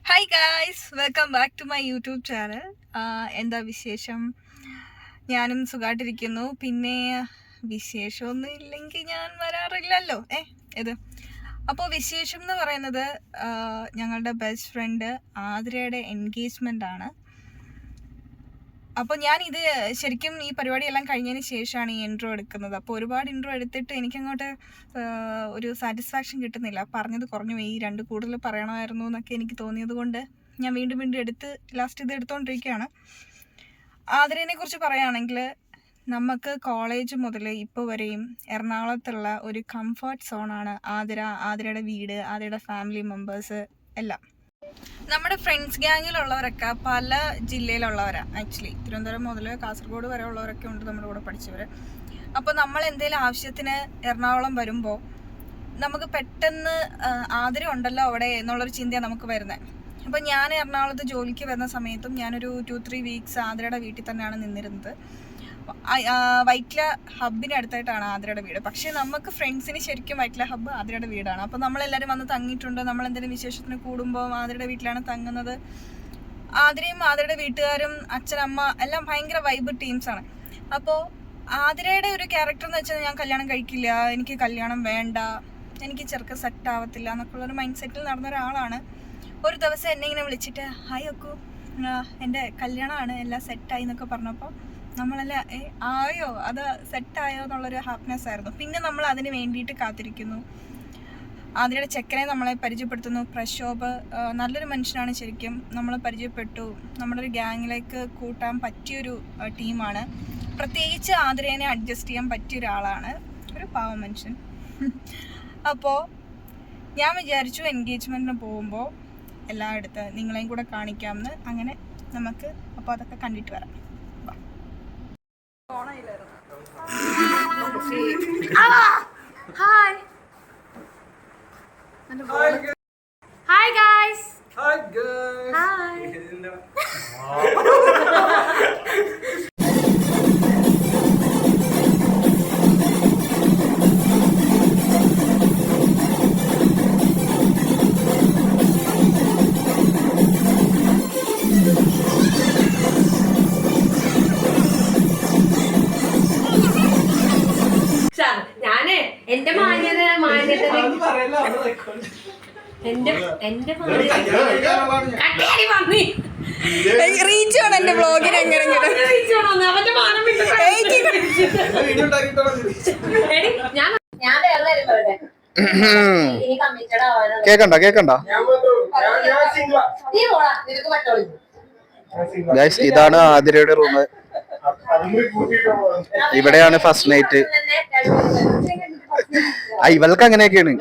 Hi guys, welcome back to my YouTube channel. എന്താ വിശേഷം? ഞാനും സുഖമായിട്ടിരിക്കുന്നു. പിന്നെ വിശേഷമൊന്നും ഇല്ലെങ്കിൽ ഞാൻ വരാറില്ലല്ലോ. ഇത് അപ്പോൾ വിശേഷം എന്ന് പറയുന്നത് ഞങ്ങളുടെ ബെസ്റ്റ് ഫ്രണ്ട് ആതിരയുടെ എൻഗേജ്മെൻ്റ് ആണ്. അപ്പോൾ ഞാനിത് ശരിക്കും ഈ പരിപാടിയെല്ലാം കഴിഞ്ഞതിന് ശേഷമാണ് ഈ ഇൻട്രോ എടുക്കുന്നത്. അപ്പോൾ ഒരുപാട് ഇൻട്രോ എടുത്തിട്ട് എനിക്കങ്ങോട്ട് ഒരു സാറ്റിസ്ഫാക്ഷൻ കിട്ടുന്നില്ല. പറഞ്ഞത് കുറഞ്ഞു പോയി, രണ്ട് കൂടുതൽ പറയണമായിരുന്നു എന്നൊക്കെ എനിക്ക് തോന്നിയത് കൊണ്ട് ഞാൻ വീണ്ടും വീണ്ടും എടുത്ത് ലാസ്റ്റ് ഇത് എടുത്തുകൊണ്ടിരിക്കുകയാണ്. ആതിരേനെ കുറിച്ച് പറയുകയാണെങ്കിൽ നമുക്ക് കോളേജ് മുതൽ ഇപ്പോൾ വരെയും എറണാകുളത്തുള്ള ഒരു കംഫർട്ട് സോണാണ് ആതിരയുടെ വീട്, ആതിരയുടെ ഫാമിലി മെമ്പേഴ്സ് എല്ലാം. നമ്മുടെ ഫ്രണ്ട്സ് ഗ്യാങ്ങിലുള്ളവരൊക്കെ പല ജില്ലയിലുള്ളവരാണ്. ആക്ച്വലി തിരുവനന്തപുരം മുതൽ കാസർഗോഡ് വരെ ഉള്ളവരൊക്കെ ഉണ്ട് നമ്മുടെ കൂടെ പഠിച്ചവർ. അപ്പോൾ നമ്മൾ എന്തെങ്കിലും ആവശ്യത്തിന് എറണാകുളം വരുമ്പോൾ നമുക്ക് പെട്ടെന്ന് ആതിര ഉണ്ടല്ലോ അവിടെ എന്നുള്ളൊരു ചിന്തയാണ് നമുക്ക് വരുന്നത്. അപ്പോൾ ഞാൻ എറണാകുളത്ത് ജോലിക്ക് വരുന്ന സമയത്തും ഞാനൊരു 2-3 വീക്സ് ആതിരയുടെ വീട്ടിൽ തന്നെയാണ് നിന്നിരുന്നത്. വൈറ്റ്ല ഹബിന് അടുത്തായിട്ടാണ് ആതിരയുടെ വീട്. പക്ഷേ നമുക്ക് ഫ്രണ്ട്സിന് ശരിക്കും വൈറ്റ്ല ഹബ്ബ് ആതിരയുടെ വീടാണ്. അപ്പോൾ നമ്മളെല്ലാവരും വന്ന് തങ്ങിയിട്ടുണ്ട്. നമ്മൾ എന്തെങ്കിലും വിശേഷത്തിന് കൂടുമ്പോൾ ആതിരയുടെ വീട്ടിലാണ് തങ്ങുന്നത്. ആതിരയും ആതിരയുടെ വീട്ടുകാരും അച്ഛനമ്മ എല്ലാം ഭയങ്കര വൈബ് ടീംസാണ്. അപ്പോൾ ആതിരയുടെ ഒരു ക്യാരക്ടർ എന്ന് വെച്ചാൽ ഞാൻ കല്യാണം കഴിക്കില്ല, എനിക്ക് കല്യാണം വേണ്ട, എനിക്ക് ചെറുക്ക സെറ്റ് ആവത്തില്ല എന്നൊക്കെയുള്ളൊരു മൈൻഡ് സെറ്റിൽ നടന്ന ഒരാളാണ്. ഒരു ദിവസം എന്നെ ഇങ്ങനെ വിളിച്ചിട്ട് ഹായ് അക്കു, എൻ്റെ കല്യാണമാണ്, എല്ലാം സെറ്റായി എന്നൊക്കെ പറഞ്ഞപ്പോൾ നമ്മളെല്ലാം ആയോ, അത് സെറ്റായോ എന്നുള്ളൊരു ഹാപ്പിനെസ് ആയിരുന്നു. പിന്നെ നമ്മൾ അതിന് വേണ്ടിയിട്ട് കാത്തിരിക്കുന്നു. ആതിരയുടെ ചെക്കനെ നമ്മളെ പരിചയപ്പെടുത്തുന്നു, പ്രശോഭ്. നല്ലൊരു മനുഷ്യനാണ് ശരിക്കും. നമ്മൾ പരിചയപ്പെട്ടു. നമ്മുടെ ഒരു ഗ്യാങ്ങിലേക്ക് കൂട്ടാൻ പറ്റിയൊരു ടീമാണ്. പ്രത്യേകിച്ച് ആതിരേനെ അഡ്ജസ്റ്റ് ചെയ്യാൻ പറ്റിയ ഒരാളാണ്, ഒരു പാവ മനുഷ്യൻ. അപ്പോൾ ഞാൻ വിചാരിച്ചു എൻഗേജ്മെൻറ്റിന് പോകുമ്പോൾ എല്ലായിടത്ത് നിങ്ങളെയും കൂടെ കാണിക്കാമെന്ന്. അങ്ങനെ നമുക്ക് അപ്പോൾ അതൊക്കെ കണ്ടിട്ട് വരാം. Hi. Hi guys. Hi guys. Hi. ഞാന് എന്റെ മാന്യത റീച്ച് വേണം എന്റെ ബ്ലോഗിന്. കേക്കണ്ട ഗൈസ്, ഇതാണ് ആതിരയുടെ റൂം. ഇവിടെയാണ് ഫസ്റ്റ് നൈറ്റ്. ഇവൾക്ക് അങ്ങനെയൊക്കെയാണ്.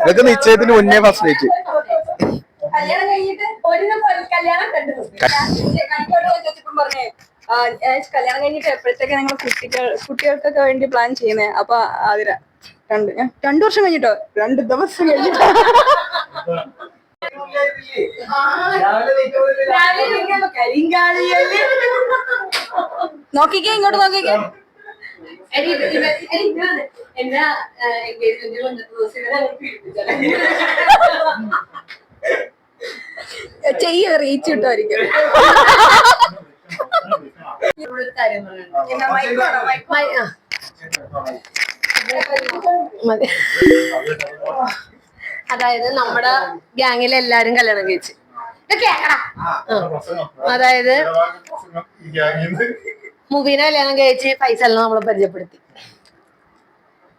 ഇവൾക്ക് നിശ്ചയത്തിന് മുന്നേ ഫസ്റ്റ് നൈറ്റ്. കല്യാണം കഴിഞ്ഞിട്ട് എപ്പോഴത്തേക്ക് ഞങ്ങൾ കുട്ടികൾക്കൊക്കെ വേണ്ടി പ്ലാൻ ചെയ്യുന്നേ. അപ്പൊ ആതിര 2 വർഷം കഴിഞ്ഞിട്ടോ, 2 ദിവസം കഴിഞ്ഞിട്ടോ നോക്കിക്കേ, ഇങ്ങോട്ട് നോക്കിക്കേ. ചെയ്യ റീച്ച് കിട്ടുമായിരിക്കും. അതായത് നമ്മുടെ ഗ്യാങ്ങിലെ എല്ലാരും കല്യാണം കഴിച്ച്. അതായത് മുബീനെ കല്യാണം കഴിച്ച് ഫൈസലിനെ നമ്മളെ പരിചയപ്പെടുത്തി.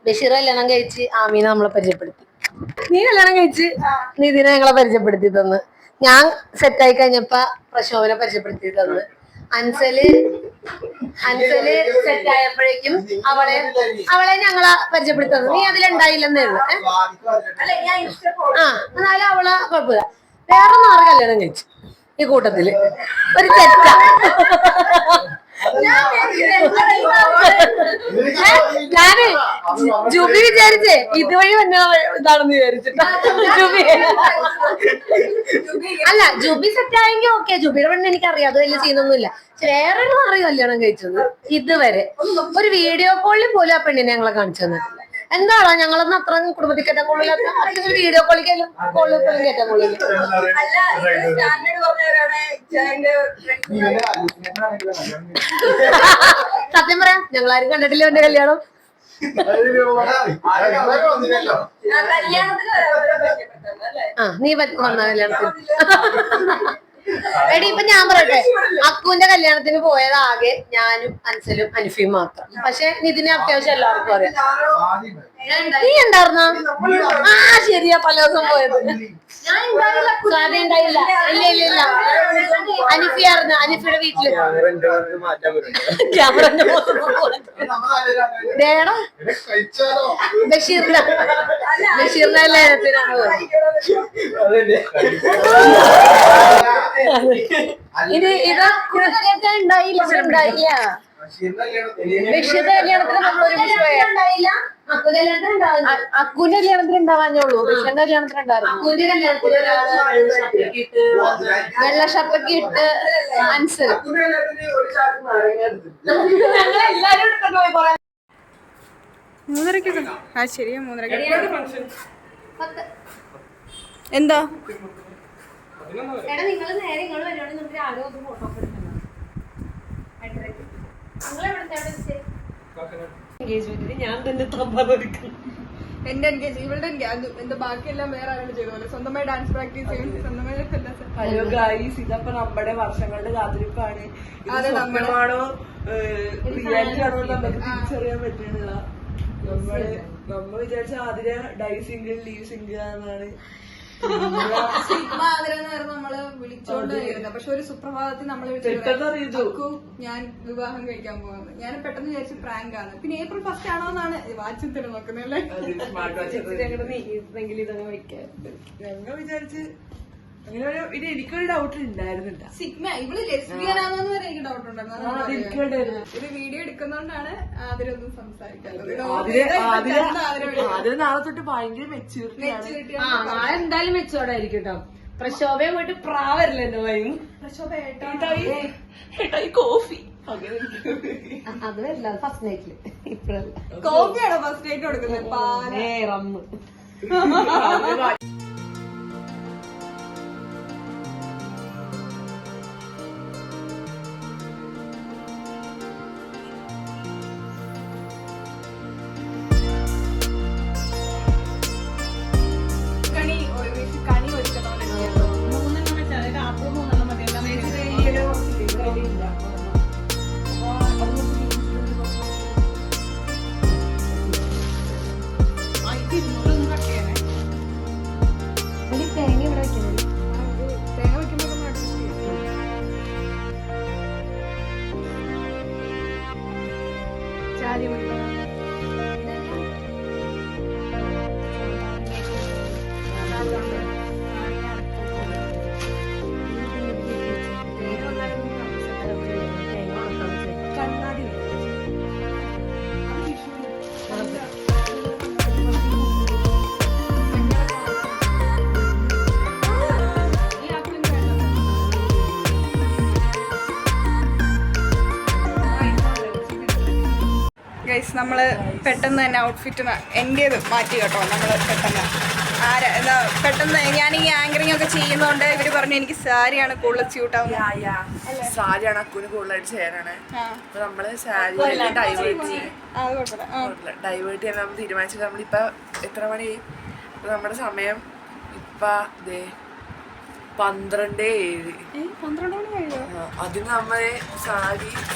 ബഷീർ കല്യാണം കഴിച്ച് ആമീനെ നമ്മളെ പരിചയപ്പെടുത്തി. നീ കല്യാണം കഴിച്ച് നിതിനെ ഞങ്ങളെ പരിചയപ്പെടുത്തി തന്ന്. ഞാൻ സെറ്റായി കഴിഞ്ഞപ്പോ പ്രശോഭനെ പരിചയപ്പെടുത്തി തന്ന്. അൻസല് സെറ്റായപ്പോഴേക്കും അവളെ ഞങ്ങളെ പരിചയപ്പെടുത്തി തന്നു. നീ അതിലുണ്ടായില്ലെന്നേ ഉള്ളു. എന്നാലും അവളെ കുഴപ്പമില്ല. വേറെ 6 കല്യാണം കഴിച്ചു ഈ കൂട്ടത്തില്. ഒരു തെറ്റാ. ഞാന് ജുബി വിചാരിച്ചേ ഇതുവഴി വന്ന ഇതാണെന്ന് വിചാരിച്ചിട്ടാ. അല്ല, ജുബി സെറ്റ് ആയെങ്കിൽ ഓക്കെ. ജുബിയുടെ പെണ്ണ് എനിക്കറിയാം, അത് വലിയ സീനൊന്നുമില്ല. വേറൊരു 6 കല്യാണം കഴിച്ചത് ഇതുവരെ ഒരു വീഡിയോ കോളിൽ പോലും ആ പെണ്ണിനെ ഞങ്ങളെ കാണിച്ചു തന്നിട്ടില്ല. എന്താണോ ഞങ്ങളൊന്നും അത്ര കുടുംബത്തിൽ കയറ്റാൻ കൊള്ളില്ലാത്ത അല്ലെങ്കിൽ വീഡിയോ കോളിൽ കോളിൽ കയറ്റാൻ കൊള്ളില്ല. സത്യം പറയാം ഞങ്ങളാരും കണ്ടിട്ടില്ല എന്റെ കല്യാണം. നീ വന്ന കല്യാണത്തിന് എടി ഇപ്പൊ ഞാൻ പറയട്ടെ, അക്കുവിന്റെ കല്യാണത്തിന് പോയത് ആകെ ഞാനും അൻസലും അൻഫിയും മാത്രം. പക്ഷെ നിതിനെ അത്യാവശ്യം എല്ലാവർക്കും അറിയാം. നീ ഉണ്ടായിരുന്നോ? ആ ശരിയാ, പല ദിവസം പോയത് ഉണ്ടായില്ല. ഇല്ല ഇല്ല ഇല്ല, അനിഫിയായിരുന്നു. അനിഫിയുടെ വീട്ടില് ക്യാമറന്റെ ബഷീറിന്റെ കല്യാണത്തിനാണ് പോയത്. ഇത് ഉണ്ടായില്ല. ബഷീറിന്റെ കല്യാണത്തിന് നമ്മൾ ഒരുമിച്ച് പോയാ. അക്കുവിന്റെ കല്യാണത്തിന് ഉണ്ടാവാഞ്ഞുള്ളൂ, ബഷീറിന്റെ കല്യാണത്തിന് ഉണ്ടായിരുന്നു. വെള്ള ഷർട്ടൊക്കെ ഇട്ട് അൻസർ മൂന്നരക്ക്. ആ ശരിയാ, 3:30. എന്താ നിങ്ങൾ നേരെ ഇങ്ങോട്ട് വരുവാണെങ്കിൽ നമുക്ക് രാവിലെ ഒന്ന് ഫോട്ടോ ഒക്കെ എടുക്കണം. ഞാൻ തന്നെ എന്റെ ഇവളുടെ എന്താ ബാക്കിയെല്ലാം വേറെ ആരാണ് ചെയ്തോളൂ. സ്വന്തമായി ഡാൻസ് പ്രാക്ടീസ് ചെയ്യും, സ്വന്തമായി. ഹലോ ഗൈസ്, ഇതപ്പോ നമ്മുടെ വർഷങ്ങളുടെ കാത്തിരിപ്പാണ്. സത്യമാണോ റിയാലിറ്റി ആണോ നമുക്ക് തിരിച്ചറിയാൻ പറ്റുന്നില്ല. നമ്മൾ വിചാരിച്ച Athira die single leave single എന്നാണ്. നമ്മള് വിളിച്ചോണ്ട് വരുന്നത്. പക്ഷെ ഒരു സുപ്രഭാതത്തിൽ നമ്മള് ഞാൻ വിവാഹം കഴിക്കാൻ പോകുന്നത്. ഞാൻ പെട്ടെന്ന് വിചാരിച്ചു പ്രാങ്ക് ആണ്. പിന്നെ April 1st ആണോ എന്നാണ് വാച്ചിൽ നോക്കുന്നല്ലേ. ഇതൊക്കെ വയ്ക്കാൻ ഞങ്ങൾ വിചാരിച്ച് അങ്ങനെ ഇത് എനിക്കൊരു ഡൗട്ട് ഉണ്ടായിരുന്നില്ല. സിഗ്മ ഇവള് ലെസ്ബിയനാണെന്ന് വരെ എനിക്ക് ഡൗട്ട് ഉണ്ടായിരുന്നു. ഇത് വീഡിയോ എടുക്കുന്നോണ്ടാണ് അതിലൊന്നും സംസാരിക്കാത്തത്. അതിന് നാളെ തൊട്ട് ഭയങ്കര മെച്യൂരിറ്റിയാണ്. നാളെ എന്തായാലും മെച്ചോടെ ആയിരിക്കും കേട്ടോ. പ്രശോഭയെ പോയിട്ട് പ്രാവരില്ല എന്റെ വൈകും. ഏട്ടായി കോഫി അത് വരില്ല, ഫസ്റ്റ് നൈറ്റില്. ഇപ്പഴല്ല. കോഫിയാണോ ഫസ്റ്റ് നൈറ്റ് കൊടുക്കുന്നത്? റമ്മ്. കണി ഒരുക്കുന്നോണ്ട് തേങ്ങ ഇവിടെ വെക്കുന്നത്. തേങ്ങ വെക്കുമ്പോ നമ്മൾ അഡ്ജസ്റ്റ് ചെയ്യും. ചാരി കണ്ണാടി ഗൈസ്, നമ്മള് പെട്ടെന്ന് തന്നെ ഔട്ട്ഫിറ്റ് എന്റേത് മാറ്റി കേട്ടോ. നമ്മള് പെട്ടെന്ന് ഞാൻ ഈ ആങ്കറിംഗ് ഒക്കെ ചെയ്യുന്നതുകൊണ്ട് ഇവര് പറഞ്ഞു എനിക്ക് സാരിയാണ് കൂടുതൽ സ്യൂട്ട് ആവുന്നത്. സാരിയാണ് അക്കുവിന് കൂടുതലായിട്ട് ചെയ്യാനാണ്. അപ്പൊ നമ്മള് സാരി ഡൈവേർട്ട് ചെയ്യാൻ നമ്മൾ തീരുമാനിച്ചത്. നമ്മളിപ്പോ എത്ര മണി? നമ്മുടെ സമയം ഇപ്പൊ 12:07. 12 മണി കഴിയോ? അതിന് നമ്മള്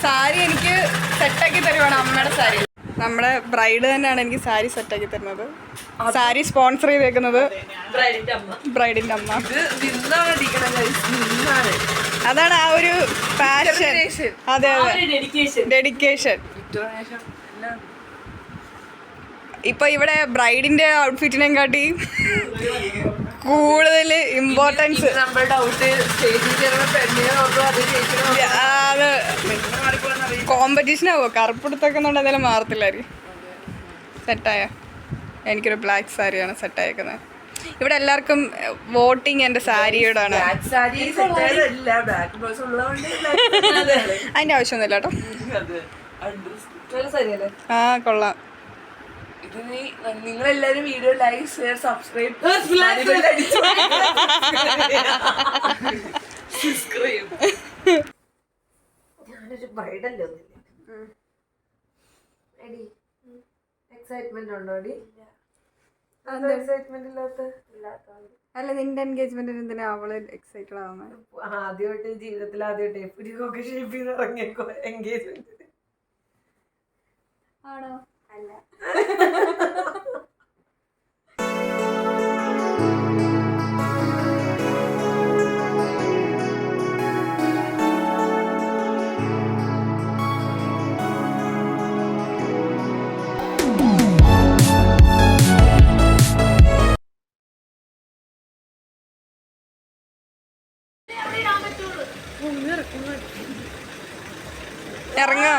സാരി എനിക്ക് സെറ്റാക്കി തരുവാണ് അമ്മയുടെ സാരി. നമ്മുടെ ബ്രൈഡ് തന്നെയാണ് എനിക്ക് സാരി സെറ്റാക്കി തരുന്നത്. സാരി സ്പോൺസർ ചെയ്തേക്കുന്നത് ബ്രൈഡിന്റെ അമ്മ. അതാണ് ആ ഒരു പാഷൻ. അതെ അതെ, ഡെഡിക്കേഷൻ. ഇപ്പൊ ഇവിടെ ബ്രൈഡിന്റെ ഔട്ട്ഫിറ്റിനെ കാട്ടി കൂടുതൽ ഇമ്പോർട്ടൻസ് അത് കോമ്പറ്റീഷൻ ആവുമോ? കറുപ്പെടുത്തൊക്കെന്നുണ്ട് എന്തായാലും മാറത്തില്ലായിരിക്കും. സെറ്റായ എനിക്കൊരു ബ്ലാക്ക് സാരിയാണ് സെറ്റായേക്കുന്നത്. ഇവിടെ എല്ലാവർക്കും വോട്ടിങ് എൻ്റെ സാരിയോടാണ്. അതിന്റെ ആവശ്യമൊന്നുമില്ല കേട്ടോ. ആ കൊള്ളാം. ഇതിന് നിങ്ങളെല്ലാരും വീഡിയോ ലൈക്ക് ഷെയർ സബ്സ്ക്രൈബ് ഞാനൊരു ബ്രൈഡല്ലേ എക്സൈറ്റ്മെന്റ് ഉണ്ടോ എക്സൈറ്റ്മെന്റ് അല്ല നിന്റെ എൻഗേജ്മെന്റിന് എന്തിനാ അവള് എക്സൈറ്റഡ് ആവുന്നത്? ആദ്യമായിട്ട് ജീവിതത്തിൽ ആദ്യമായിട്ട് പുരികൊക്കെ ഷേപ്പ് ചെയ്ത് ഇറങ്ങിയേക്കോ എൻഗേജ്മെന്റ് ആണോ? അല്ല. ഇറങ്ങോ?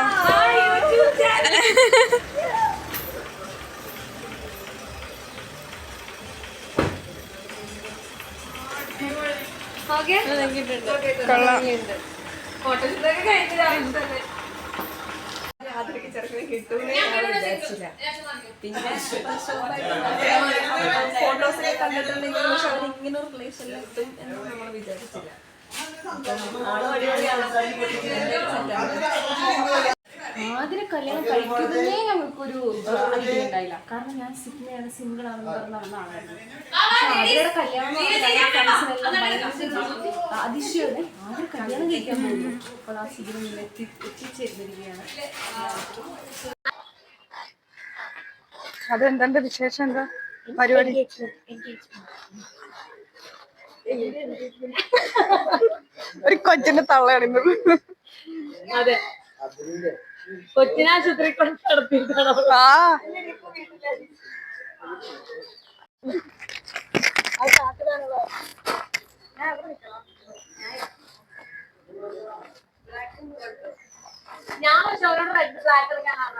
കൊള്ളാം. രാത്രിക്ക് ചെറുക്കനെ കിട്ടുമെന്ന് ഞാൻ വിചാരിച്ചില്ല. പിന്നെ ഫോട്ടോസിലെ കണ്ടിട്ടുണ്ടെങ്കിൽ പക്ഷെ അവർ ഇങ്ങനെ ഒരു റിലേഷനിൽ എത്തും എന്ന് നമ്മൾ വിചാരിച്ചില്ല. ആദ്യം കല്യാണം കഴിക്കുന്നതേ ഞങ്ങൾക്കൊരു ഐഡിയ ഉണ്ടായില്ല. കാരണം ഞാൻ സിഗ്മയാണ്, സിംഗിൾ ആണെന്ന് പറഞ്ഞ ആളായിരുന്നു. പക്ഷെ ആദ്യയുടെ കല്യാണം അതിശയോടെ ആദ്യം കല്യാണം കഴിക്കാൻ പോകുന്നു. അപ്പോൾ ആ സിഗ്മ എത്തിച്ചേർന്നിരിക്കുകയാണ്. അതെന്താ വിശേഷം? എന്താ പരിപാടി? ഒരു കൊച്ചിന്റെ തള്ളയാണിന്നത്. അതെ, കൊച്ചിനാശുപത്രി കൊണ്ട് നടത്തിയിട്ടാണോ? ആ ഞാൻ പക്ഷെ അവരോട് റെഡ് ബ്ലാക്ക് എടുക്കാനാണ്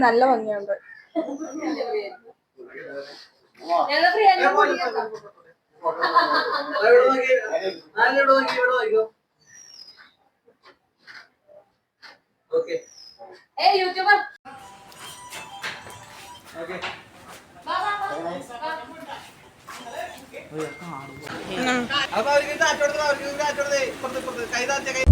നല്ല ഭംഗിയുണ്ട്. ഞങ്ങൾ ഫ്രീ ആയിട്ട് യൂട്യൂബർ അപ്പൊ അവർക്ക് കാറ്റോടുത്തേ കൈ താച്ച കൈ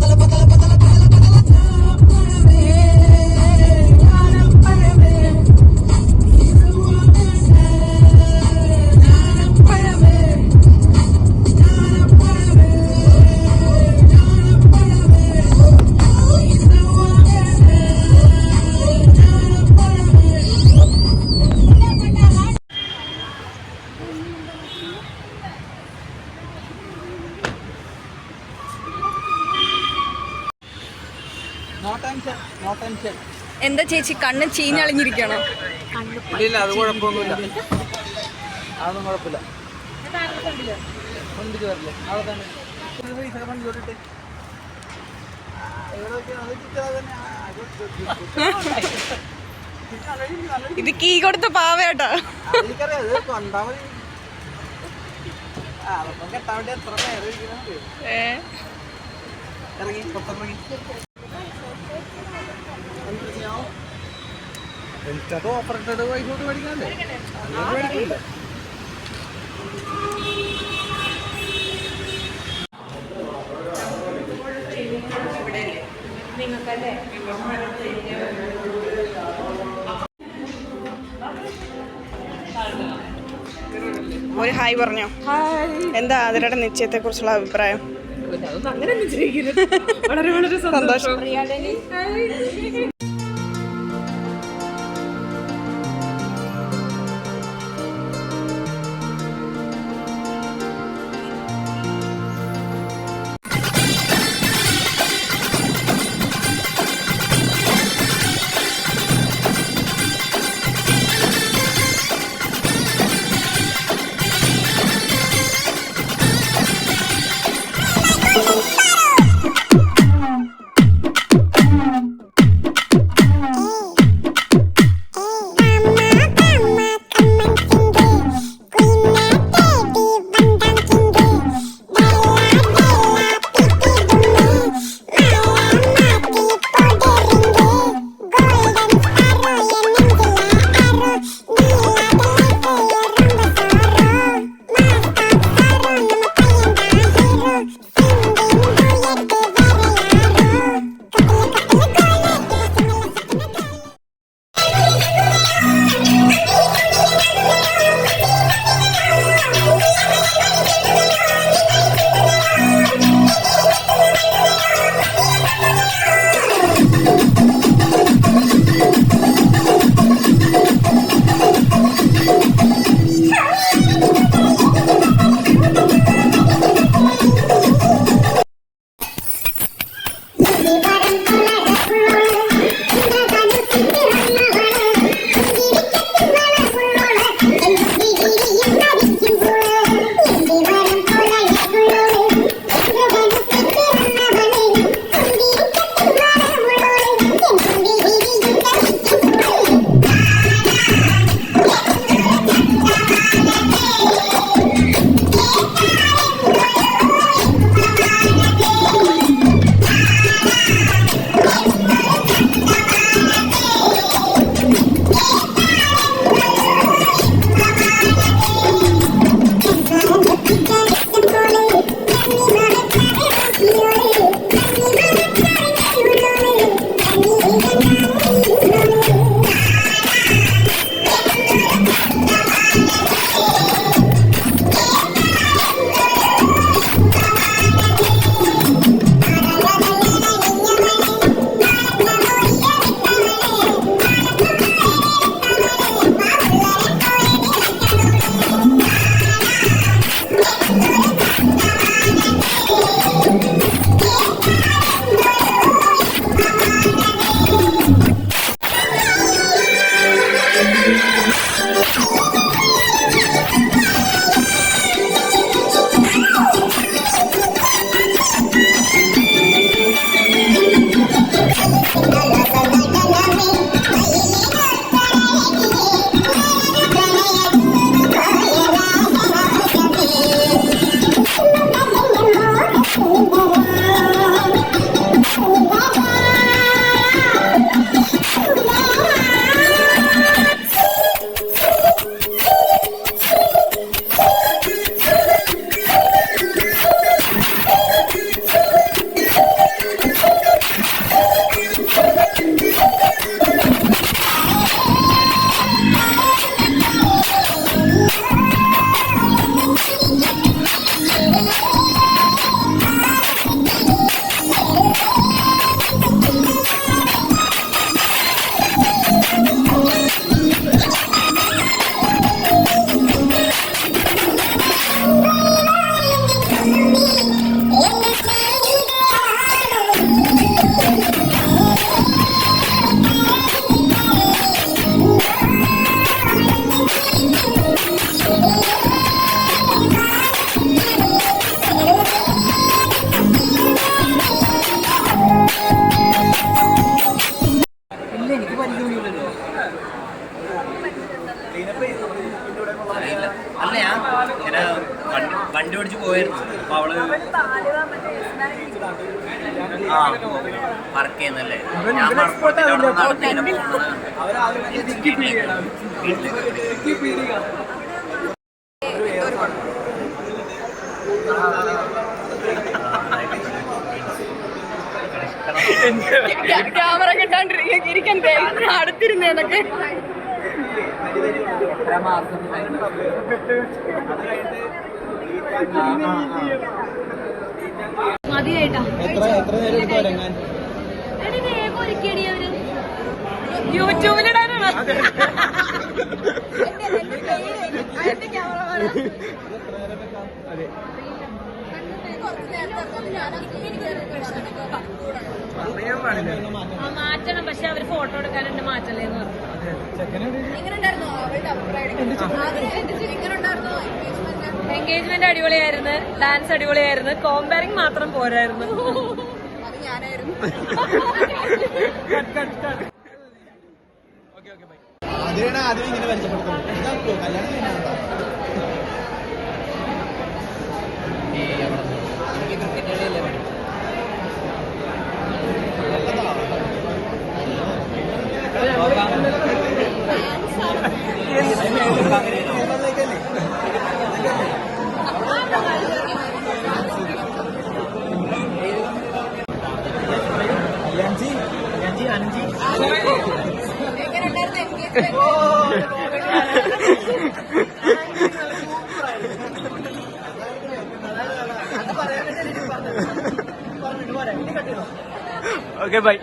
എന്താ ചേച്ചി കണ്ണ് ചീഞ്ഞളിഞ്ഞിരിക്കണോ? ഇല്ല, അത് കുഴപ്പമൊന്നുമില്ല, അതൊന്നും കുഴപ്പമില്ല. വണ്ടി കയറില്ലേ അവിടെ തന്നെ വണ്ടി ഓടിട്ടെ ഇത് കീ കൊടുത്ത പാവയാട്ടോ. എനിക്കറിയാം, അത് കൊണ്ടാ മതി. അതൊപ്പം കെട്ടാൻ വേണ്ടി എത്ര നേരം ഇറങ്ങി പുറത്തിറങ്ങി എനിക്കത് ഓഫർ ഇട്ടിട്ട് വൈകോട്ട് മേടിക്കാല്ലേ, മേടിക്കില്ല. ഒരു ഹായ് പറഞ്ഞോ. എന്താ അതിരുടെ നിശ്ചയത്തെ കുറിച്ചുള്ള അഭിപ്രായം? വളരെ വളരെ സന്തോഷം. അല്ല ഞാൻ ഇങ്ങനെ വണ്ടി ഓടിച്ച് പോയിരുന്നു. അപ്പൊ അവള് വർക്ക് ചെയ്യുന്നല്ലേ, ഞാൻ ക്യാമറ കിട്ടാണ്ടിരിക്കണ്ടേ അടുത്തിരുന്നേന്നൊക്കെ. യൂട്യൂബിലിടാനാണ് മാറ്റണം, പക്ഷെ അവര് ഫോട്ടോ എടുക്കാനുണ്ട്, മാറ്റല്ലേന്ന് പറഞ്ഞു. എൻഗേജ്മെന്റ് അടിപൊളിയായിരുന്നു, ഡാൻസ് അടിപൊളിയായിരുന്നു, കോമ്പയറിംഗ് മാത്രം പോരായിരുന്നു. ആദ്യം ഇങ്ങനെ പരിചയപ്പെടുത്തും. കല്യാണം ഓക്കെ ബൈ.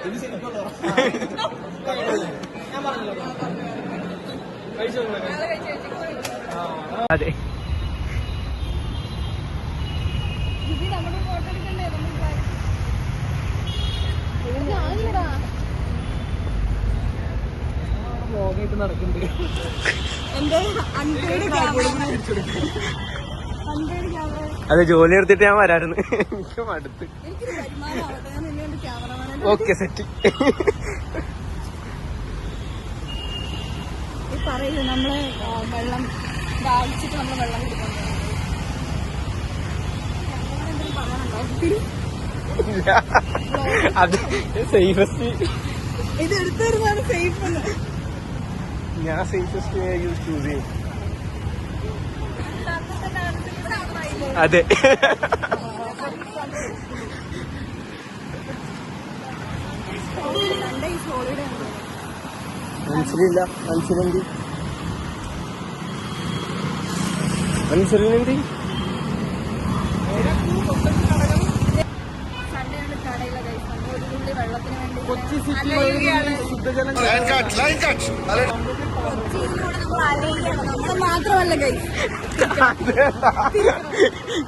അതെ നടക്കുന്നുണ്ട്. അതെ, ജോലി എടുത്തിട്ട് ഞാൻ വരായിരുന്നു. എനിക്ക് മടുത്ത്. Okay set. പറയൂ, നമ്മള് വെള്ളം ദാഹിച്ചിട്ട് നമ്മള് വെള്ളം കുടിക്കണം. അത് സേഫസ്റ്റ്, ഇത് എടുത്തു തരുന്നതാണ് സേഫ്. ഞാൻ സേഫസ്റ്റ് ചൂസ് ചെയ്യും. അതെ മനസ്സിലില്ല. മനസ്സിലെന്തി കൊച്ചി സിറ്റി ശുദ്ധജലം മാത്രമല്ല കൈ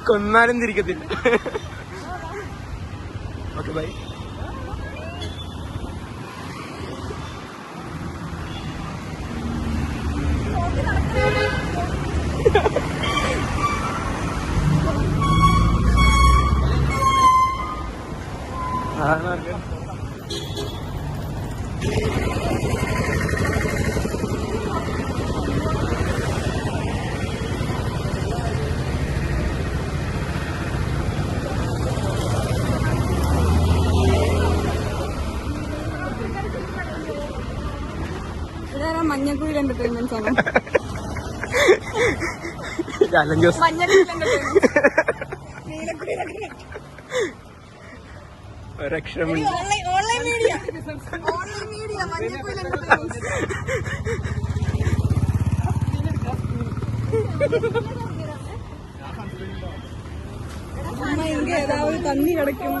കൊന്നാലും തിരിക്കത്തില്ല. Okay bye. മഞ്ഞക്കുയിൽ എന്റർടൈൻമെന്റ്സ് ആണ്. ജോസ് മഞ്ഞക്കുയിൽ എന്റർടൈൻമെന്റ്സ്, ഒരക്ഷരമുണ്ട്. Online media Manjakkuyil entertainments. എനിക്ക് ഏതാവൊരു തണ്ണി കിടക്കുന്നു.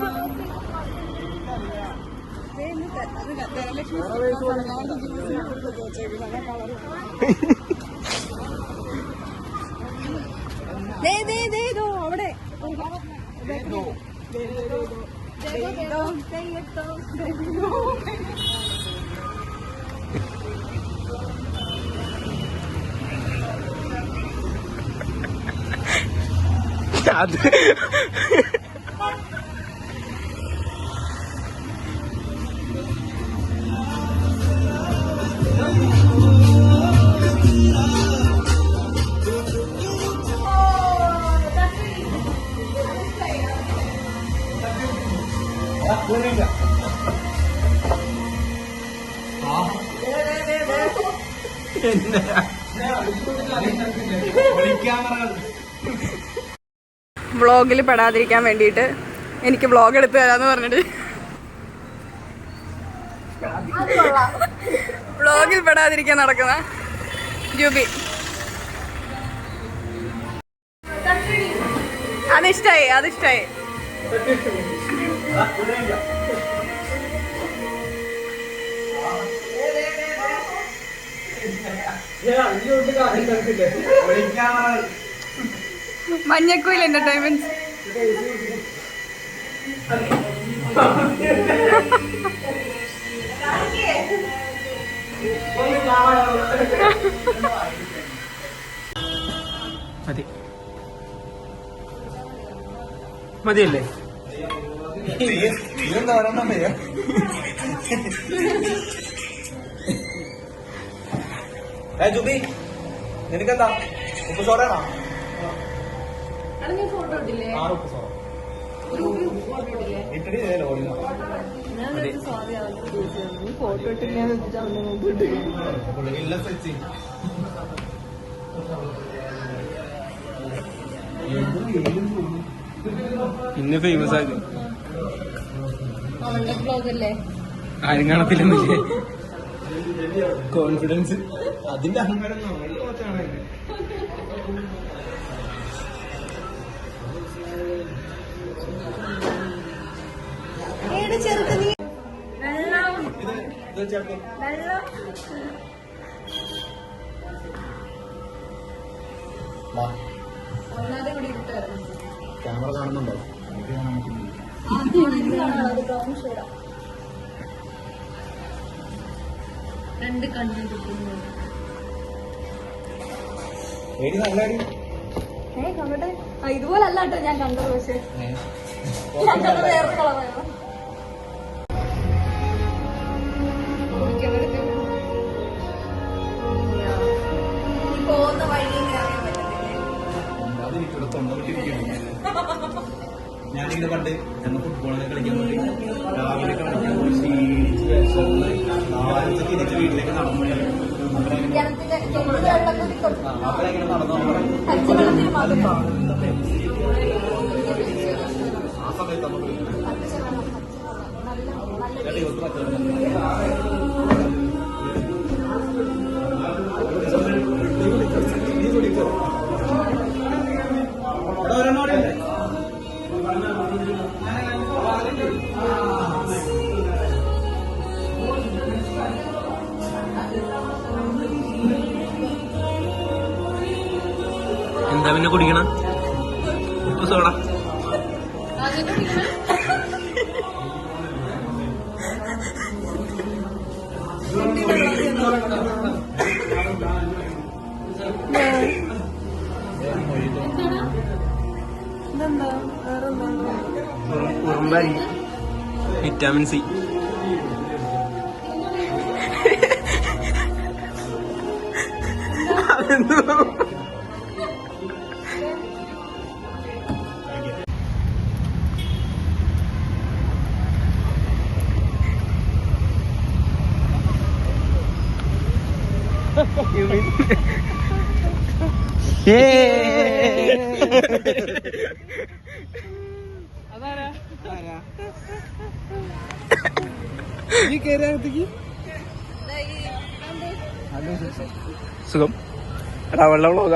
അവിടെ അത് വ്ളോഗിൽ പെടാതിരിക്കാൻ വേണ്ടിയിട്ട് എനിക്ക് വ്ളോഗ് എടുത്ത് തരാന്ന് പറഞ്ഞിട്ട് വ്ളോഗിൽ പെടാതിരിക്കാൻ നടക്കുന്ന ജൂബി. അതിഷ്ടായി. മഞ്ഞക്കുയിൽ എന്റർടൈൻമെന്റ്. മതിയല്ലേ? ജുബി നിനക്കെന്താ ഉപ്പ് സോഡാണോ? ഫോട്ടോ ഇട്ടില്ലേ? ഇട്ടിട്ട് ഫോട്ടോ ഇട്ടില്ല ഇന്ന് ഫേമസ് ആക്കി അവളുടെ ബ്ലോഗല്ലേ? ആരും കാണത്തില്ലെന്നില്ലേ? കോൺഫിഡൻസ് അതിന്റെ അഹങ്കാരം നമ്മളുടെ കുറച്ചാണ്. ക്യാമറ കാണുന്നുണ്ടോ? രണ്ട് കണ്ണു കിട്ടുന്നു. ഇതുപോലെ അല്ല കേട്ടോ ഞാൻ കണ്ടത്. പക്ഷേ വേറെ കളറാണ്. പോകുന്ന വഴി ഞാനിങ്ങനെ പണ്ട് ഞങ്ങൾ ഫുട്ബോളൊക്കെ കളിക്കാൻ വേണ്ടി രാവിലെ കളിക്കാൻ പോയി ക്ഷീണിച്ച് വിശന്ന് തിരിച്ച് വീട്ടിലേക്ക് നടന്നു. അവരെങ്ങനെ നടന്നു ആ സമയത്ത് നമുക്ക് എന്താ പിന്നെ കുടിക്കണം? ഉപ്പ് സോഡ. ഉറുമ്പരി, vitamin C. നീ കേരളത്തേക്ക് സുഖം. എടാ വെള്ളം വ്ളോഗ.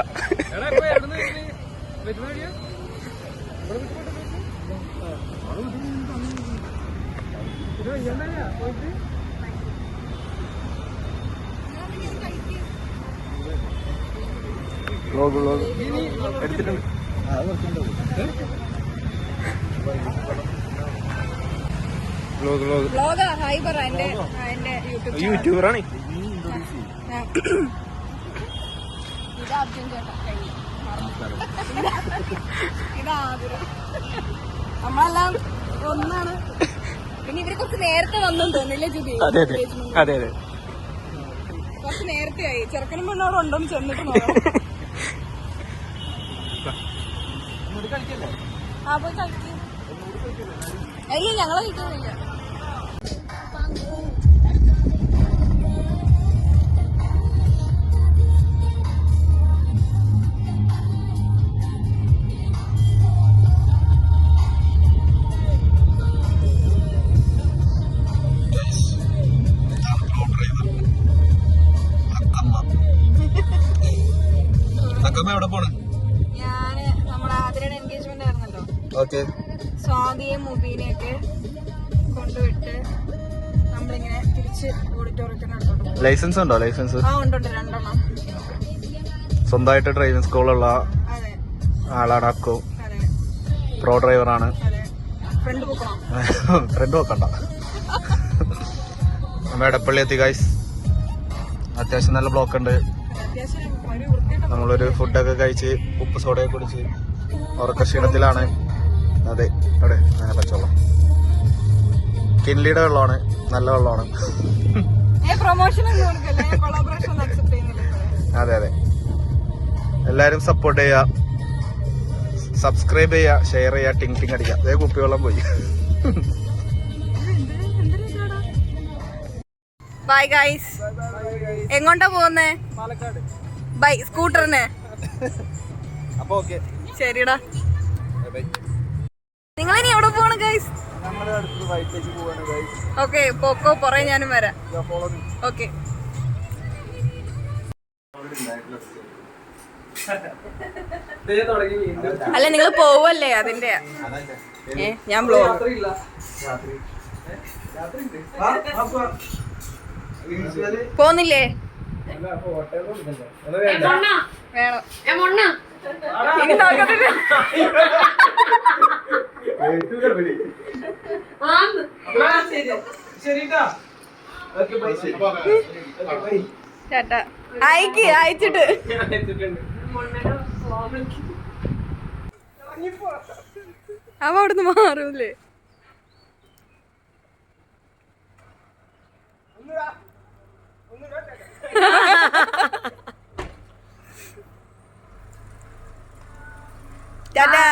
വ്ളോഗ് എടുത്തിട്ടുണ്ട്. വ്ളോഗാ ഹായ് പറ എന്റെ യൂട്യൂബ് യൂട്യൂബറാണ്. ഇതാ അർജുൻ ചേട്ടാ കഴിഞ്ഞു. ഇതാ ആതിര. നമ്മളെല്ലാം ഒന്നാണ്. പിന്നെ ഇവര് കുറച്ച് നേരത്തെ വന്നെന്ന് തോന്നില്ലേ ജുബി? അതെ അതെ അതെ അതെ. കുറച്ച് നേരത്തെ ആയി. ചെറുക്കനും പെണ്ണും അവിടെ ഉണ്ടോന്ന് ചെന്നിട്ട് നോക്കാം. ആ പോയി കളിക്കും. അയ്യോ ഞങ്ങളെ കിട്ടുന്നില്ല. എവിടെ പോണ്? ഞാന് നമ്മുടെ ആതിരയുടെ എൻഗേജ്മെന്റ് ആയിരുന്നല്ലോ. ഓക്കെ. സ്വാതിയും മുബീനെയൊക്കെ കൊണ്ടുവിട്ട് നമ്മളിങ്ങനെ തിരിച്ച് ഓഡിറ്റോറിയത്തിനടുത്തോട്ട് പോകും. ലൈസൻസ് ഉണ്ടോ? ലൈസൻസ് ആ ഉണ്ട് 2 സ്വന്തമായിട്ട് ഡ്രൈവിംഗ് സ്കൂളുള്ള അതെ ആളാണ് അക്കു. അതെ പ്രോ ഡ്രൈവറാണ്. അതെ. ഫ്രണ്ട് പോക്കണം. ഫ്രണ്ട് വെക്കണ്ട. നമ്മ എടപ്പള്ളി എത്തി ഗൈസ്. അത്യാവശ്യം നല്ല ബ്ലോക്ക് ഉണ്ട്. അത്യാവശ്യം ഒരു വൃത്തിയായിട്ട് നമ്മളൊരു ഫുഡൊക്കെ കഴിച്ച് ഉപ്പ് സോഡയൊക്കെ കുടിച്ച് ഉറക്ക ക്ഷീണത്തിലാണ്. അതെ അവിടെ അങ്ങനെ പച്ചവെള്ളം, കിൻലിയുടെ വെള്ളമാണ്, നല്ല വെള്ളമാണ്. പ്രൊമോഷൻ ഒന്നും കൊടുക്കല്ലേ, കൊളാബറേഷൻ ഒന്നും അക്സെപ്റ്റ് ചെയ്യുന്നില്ല. അതെ അതെ. എല്ലാരും സപ്പോർട്ട് ചെയ്യുക, സബ്സ്ക്രൈബ് ചെയ്യുക, ഷെയർ ചെയ്യുക, ടിങ് ടിങ് അടിക്കുക. അതേ കുപ്പിവെള്ളം പോയി. Bye guys. എങ്ങോട്ടാ പോകുന്നേ? പാലക്കാട്. ബൈ സ്കൂട്ടറിന്. അപ്പൊ ഓക്കെ, ശരിടാ. നിങ്ങളിനി എവിടെ പോവാണ് ഗൈസ്? നമ്മുടെ അടുത്ത് വൈറ്റേക്ക് പോവാണ് ഗൈസ്. ഓക്കെ പോക്കോ, പുറകെ ഞാനും വരാം. ഓക്കെ. അല്ല നിങ്ങൾ പോവല്ലേ അതിന്റെ? ഞാൻ പോന്നില്ലേ? വേണം. ഇനി നോക്കത്തില്ല. ചേട്ടാ അയച്ചിട്ട് അവ അവിടുന്ന് മാറൂലേ? ടാറ്റാ.